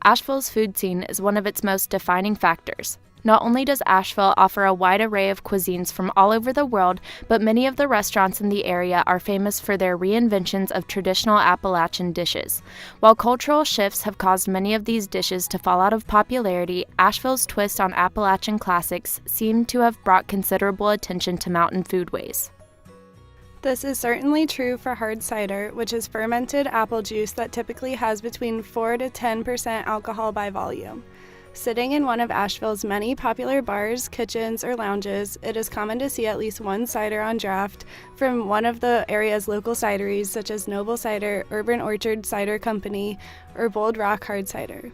Asheville's food scene is one of its most defining factors. Not only does Asheville offer a wide array of cuisines from all over the world, but many of the restaurants in the area are famous for their reinventions of traditional Appalachian dishes. While cultural shifts have caused many of these dishes to fall out of popularity, Asheville's twist on Appalachian classics seem to have brought considerable attention to mountain foodways. This is certainly true for hard cider, which is fermented apple juice that typically has between 4 to 10% alcohol by volume. Sitting in one of Asheville's many popular bars, kitchens, or lounges, it is common to see at least one cider on draft from one of the area's local cideries, such as Noble Cider, Urban Orchard Cider Company, or Bold Rock Hard Cider.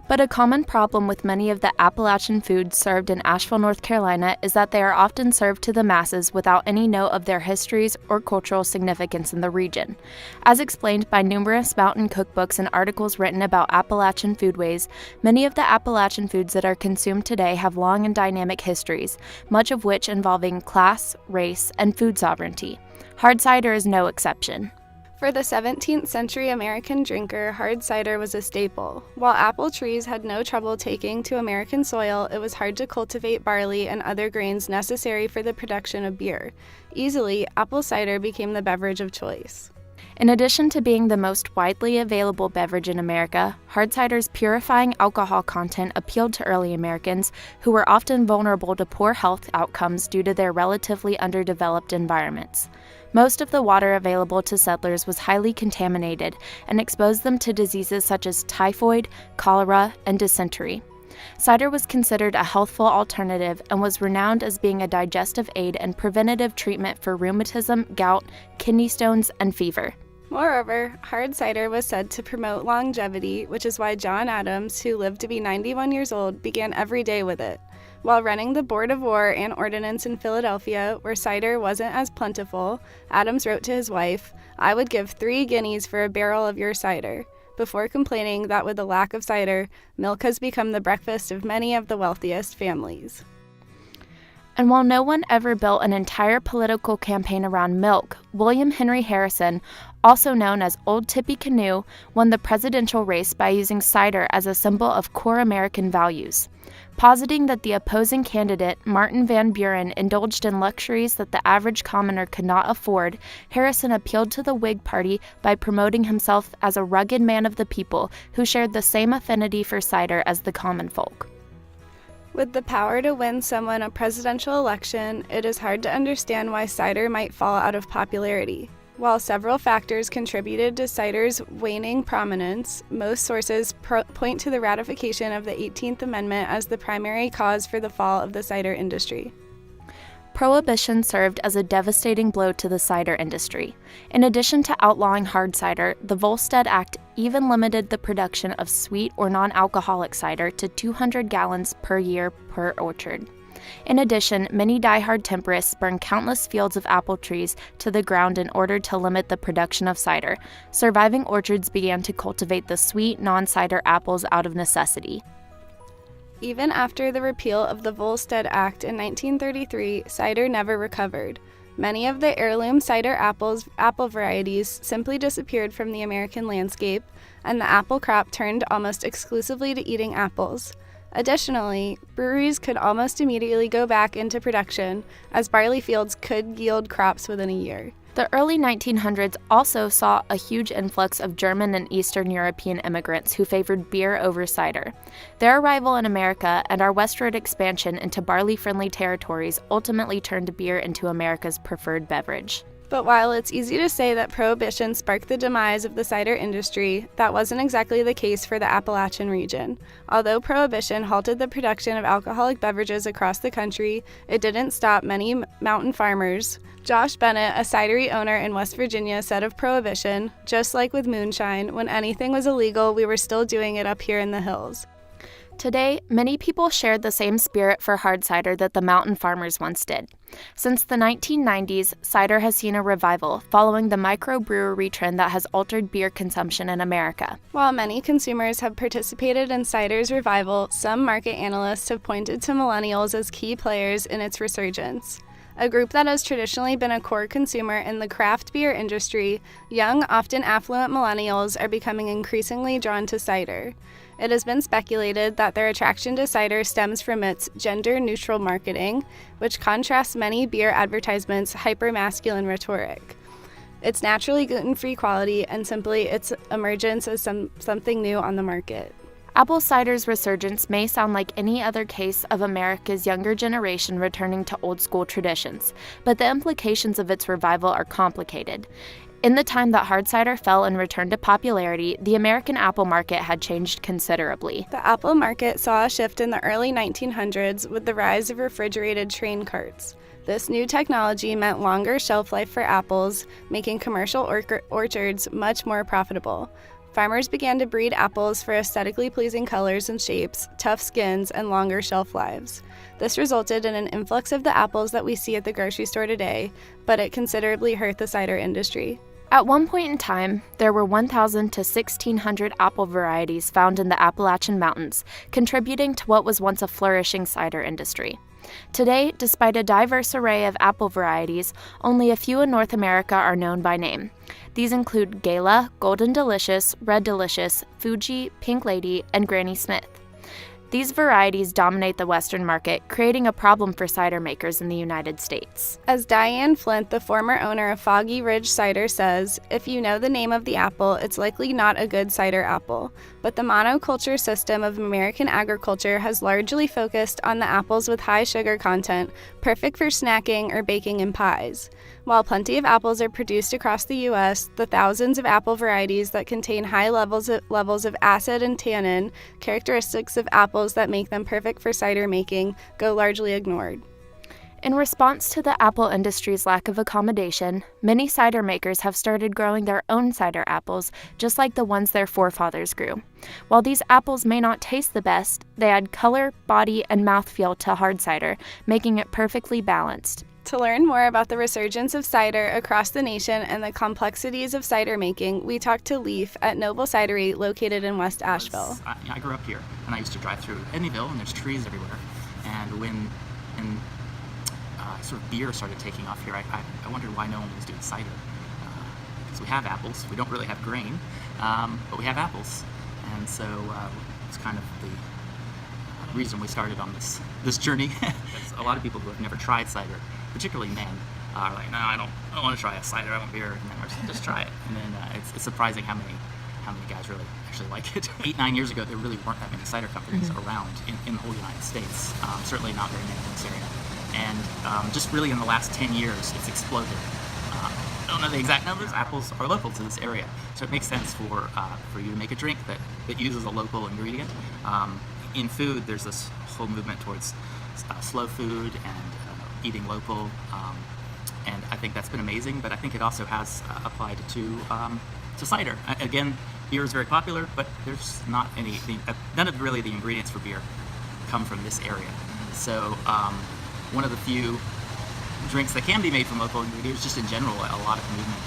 But a common problem with many of the Appalachian foods served in Asheville, North Carolina, is that they are often served to the masses without any note of their histories or cultural significance in the region. As explained by numerous mountain cookbooks and articles written about Appalachian foodways, many of the Appalachian foods that are consumed today have long and dynamic histories, much of which involving class, race, and food sovereignty. Hard cider is no exception. For the 17th century American drinker, hard cider was a staple. While apple trees had no trouble taking to American soil, it was hard to cultivate barley and other grains necessary for the production of beer. Easily, apple cider became the beverage of choice. In addition to being the most widely available beverage in America, hard cider's purifying alcohol content appealed to early Americans, who were often vulnerable to poor health outcomes due to their relatively underdeveloped environments. Most of the water available to settlers was highly contaminated and exposed them to diseases such as typhoid, cholera, and dysentery. Cider was considered a healthful alternative and was renowned as being a digestive aid and preventative treatment for rheumatism, gout, kidney stones, and fever. Moreover, hard cider was said to promote longevity, which is why John Adams, who lived to be 91 years old, began every day with it. While running the Board of War and Ordnance in Philadelphia, where cider wasn't as plentiful, Adams wrote to his wife, "I would give 3 guineas for a barrel of your cider," before complaining that with the lack of cider, milk has become the breakfast of many of the wealthiest families. And while no one ever built an entire political campaign around milk, William Henry Harrison, also known as Old Tippecanoe, won the presidential race by using cider as a symbol of core American values. Positing that the opposing candidate, Martin Van Buren, indulged in luxuries that the average commoner could not afford, Harrison appealed to the Whig Party by promoting himself as a rugged man of the people who shared the same affinity for cider as the common folk. With the power to win someone a presidential election, it is hard to understand why cider might fall out of popularity. While several factors contributed to cider's waning prominence, most sources point to the ratification of the 18th Amendment as the primary cause for the fall of the cider industry. Prohibition served as a devastating blow to the cider industry. In addition to outlawing hard cider, the Volstead Act even limited the production of sweet or non-alcoholic cider to 200 gallons per year per orchard. In addition, many diehard temperists burned countless fields of apple trees to the ground in order to limit the production of cider. Surviving orchards began to cultivate the sweet, non-cider apples out of necessity. Even after the repeal of the Volstead Act in 1933, cider never recovered. Many of the heirloom cider apple varieties simply disappeared from the American landscape, and the apple crop turned almost exclusively to eating apples. Additionally, breweries could almost immediately go back into production, as barley fields could yield crops within a year. The early 1900s also saw a huge influx of German and Eastern European immigrants who favored beer over cider. Their arrival in America and our westward expansion into barley-friendly territories ultimately turned beer into America's preferred beverage. But while it's easy to say that Prohibition sparked the demise of the cider industry, that wasn't exactly the case for the Appalachian region. Although Prohibition halted the production of alcoholic beverages across the country, it didn't stop many mountain farmers. Josh Bennett, a cidery owner in West Virginia, said of Prohibition, "Just like with moonshine, when anything was illegal, we were still doing it up here in the hills." Today, many people shared the same spirit for hard cider that the mountain farmers once did. Since the 1990s, cider has seen a revival, following the microbrewery trend that has altered beer consumption in America. While many consumers have participated in cider's revival, some market analysts have pointed to millennials as key players in its resurgence. A group that has traditionally been a core consumer in the craft beer industry, young, often affluent millennials are becoming increasingly drawn to cider. It has been speculated that their attraction to cider stems from its gender-neutral marketing, which contrasts many beer advertisements' hyper-masculine rhetoric, its naturally gluten-free quality, and simply its emergence as something new on the market. Apple cider's resurgence may sound like any other case of America's younger generation returning to old-school traditions, but the implications of its revival are complicated. In the time that hard cider fell and returned to popularity, the American apple market had changed considerably. The apple market saw a shift in the early 1900s with the rise of refrigerated train carts. This new technology meant longer shelf life for apples, making commercial orchards much more profitable. Farmers began to breed apples for aesthetically pleasing colors and shapes, tough skins, and longer shelf lives. This resulted in an influx of the apples that we see at the grocery store today, but it considerably hurt the cider industry. At one point in time, there were 1,000 to 1,600 apple varieties found in the Appalachian Mountains, contributing to what was once a flourishing cider industry. Today, despite a diverse array of apple varieties, only a few in North America are known by name. These include Gala, Golden Delicious, Red Delicious, Fuji, Pink Lady, and Granny Smith. These varieties dominate the Western market, creating a problem for cider makers in the United States. As Diane Flint, the former owner of Foggy Ridge Cider, says, if you know the name of the apple, it's likely not a good cider apple. But the monoculture system of American agriculture has largely focused on the apples with high sugar content, perfect for snacking or baking in pies. While plenty of apples are produced across the U.S., the thousands of apple varieties that contain high levels of acid and tannin, characteristics of apples that make them perfect for cider making, go largely ignored. In response to the apple industry's lack of accommodation, many cider makers have started growing their own cider apples, just like the ones their forefathers grew. While these apples may not taste the best, they add color, body, and mouthfeel to hard cider, making it perfectly balanced. To learn more about the resurgence of cider across the nation and the complexities of cider making, we talked to Leaf at Noble Cidery, located in West Asheville. I grew up here, and I used to drive through Edneyville, and there's trees everywhere. And when sort of beer started taking off here, I wondered why no one was doing cider. Because we have apples. We don't really have grain, but we have apples. And so it's kind of the reason we started on this journey. A lot of people who have never tried cider, particularly men, are like, no, I don't want to try a cider, I want beer. And then we're just, just try it. And then it's surprising how many guys really actually like it. 8-9 years ago, there really weren't that many cider companies around in the whole United States. Certainly not very many in this area. And just really in the last 10 years, it's exploded. I don't know the exact numbers. Apples are local to this area, so it makes sense for you to make a drink that uses a local ingredient. In food, there's this whole movement towards slow food and eating local, and I think that's been amazing. But I think it also has applied to cider. Again, beer is very popular, but there's not none of really the ingredients for beer come from this area. So one of the few drinks that can be made from local ingredients, just in general, a lot of movement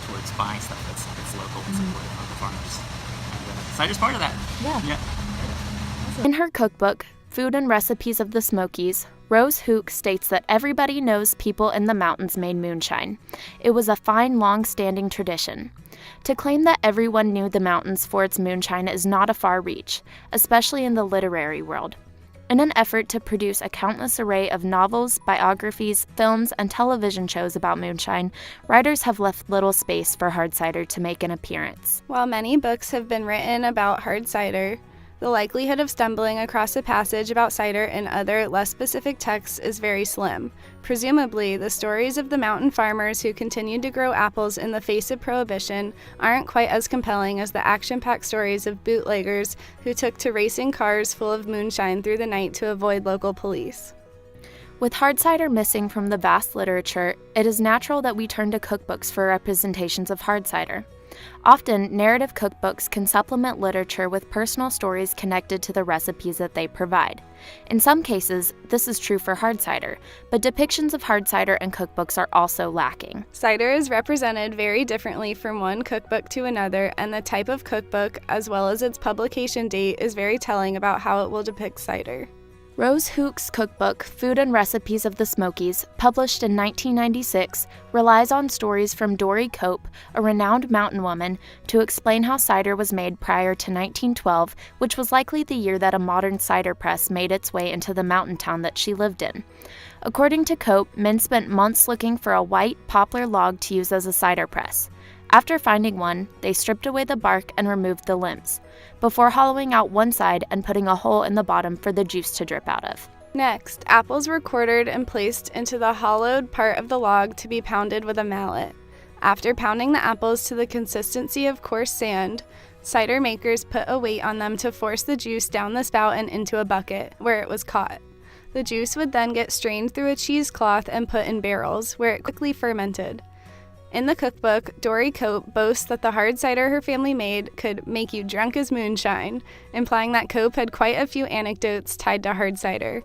towards buying stuff that's local and supporting local farmers. And cider's part of that. Yeah. In her cookbook, Food and Recipes of the Smokies, Rose Hook states that everybody knows people in the mountains made moonshine. It was a fine, long-standing tradition. To claim that everyone knew the mountains for its moonshine is not a far reach, especially in the literary world. In an effort to produce a countless array of novels, biographies, films, and television shows about moonshine, writers have left little space for hard cider to make an appearance. While many books have been written about hard cider, the likelihood of stumbling across a passage about cider in other, less specific texts is very slim. Presumably, the stories of the mountain farmers who continued to grow apples in the face of prohibition aren't quite as compelling as the action-packed stories of bootleggers who took to racing cars full of moonshine through the night to avoid local police. With hard cider missing from the vast literature, it is natural that we turn to cookbooks for representations of hard cider. Often, narrative cookbooks can supplement literature with personal stories connected to the recipes that they provide. In some cases, this is true for hard cider, but depictions of hard cider in cookbooks are also lacking. Cider is represented very differently from one cookbook to another, and the type of cookbook, as well as its publication date, is very telling about how it will depict cider. Rose Hook's cookbook, Food and Recipes of the Smokies, published in 1996, relies on stories from Dory Cope, a renowned mountain woman, to explain how cider was made prior to 1912, which was likely the year that a modern cider press made its way into the mountain town that she lived in. According to Cope, men spent months looking for a white poplar log to use as a cider press. After finding one, they stripped away the bark and removed the limbs, before hollowing out one side and putting a hole in the bottom for the juice to drip out of. Next, apples were quartered and placed into the hollowed part of the log to be pounded with a mallet. After pounding the apples to the consistency of coarse sand, cider makers put a weight on them to force the juice down the spout and into a bucket, where it was caught. The juice would then get strained through a cheesecloth and put in barrels, where it quickly fermented. In the cookbook, Dory Cope boasts that the hard cider her family made could make you drunk as moonshine, implying that Cope had quite a few anecdotes tied to hard cider.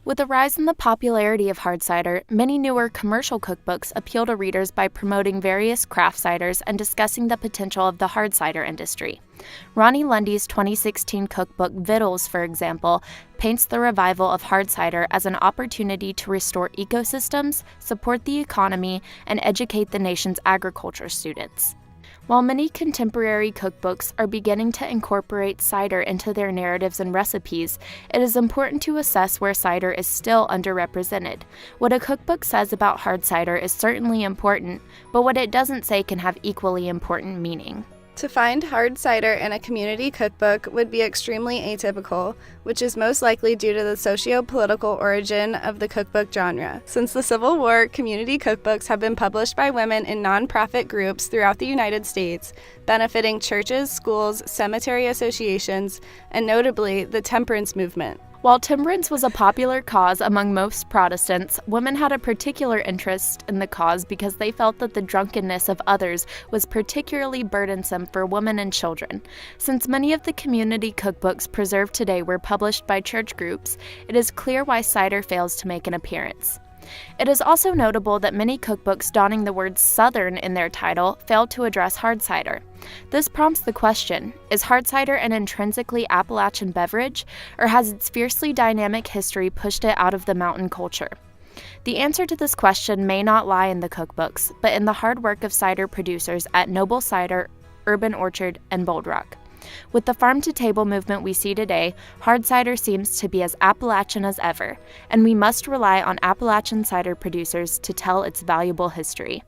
With the rise in the popularity of hard cider, many newer commercial cookbooks appeal to readers by promoting various craft ciders and discussing the potential of the hard cider industry. Ronnie Lundy's 2016 cookbook Vittles, for example, paints the revival of hard cider as an opportunity to restore ecosystems, support the economy, and educate the nation's agriculture students. While many contemporary cookbooks are beginning to incorporate cider into their narratives and recipes, it is important to assess where cider is still underrepresented. What a cookbook says about hard cider is certainly important, but what it doesn't say can have equally important meaning. To find hard cider in a community cookbook would be extremely atypical, which is most likely due to the socio-political origin of the cookbook genre. Since the Civil War, community cookbooks have been published by women in nonprofit groups throughout the United States, benefiting churches, schools, cemetery associations, and notably the temperance movement. While temperance was a popular cause among most Protestants, women had a particular interest in the cause because they felt that the drunkenness of others was particularly burdensome for women and children. Since many of the community cookbooks preserved today were published by church groups, it is clear why cider fails to make an appearance. It is also notable that many cookbooks donning the word Southern in their title fail to address hard cider. This prompts the question, is hard cider an intrinsically Appalachian beverage, or has its fiercely dynamic history pushed it out of the mountain culture? The answer to this question may not lie in the cookbooks, but in the hard work of cider producers at Noble Cider, Urban Orchard, and Bold Rock. With the farm-to-table movement we see today, hard cider seems to be as Appalachian as ever, and we must rely on Appalachian cider producers to tell its valuable history.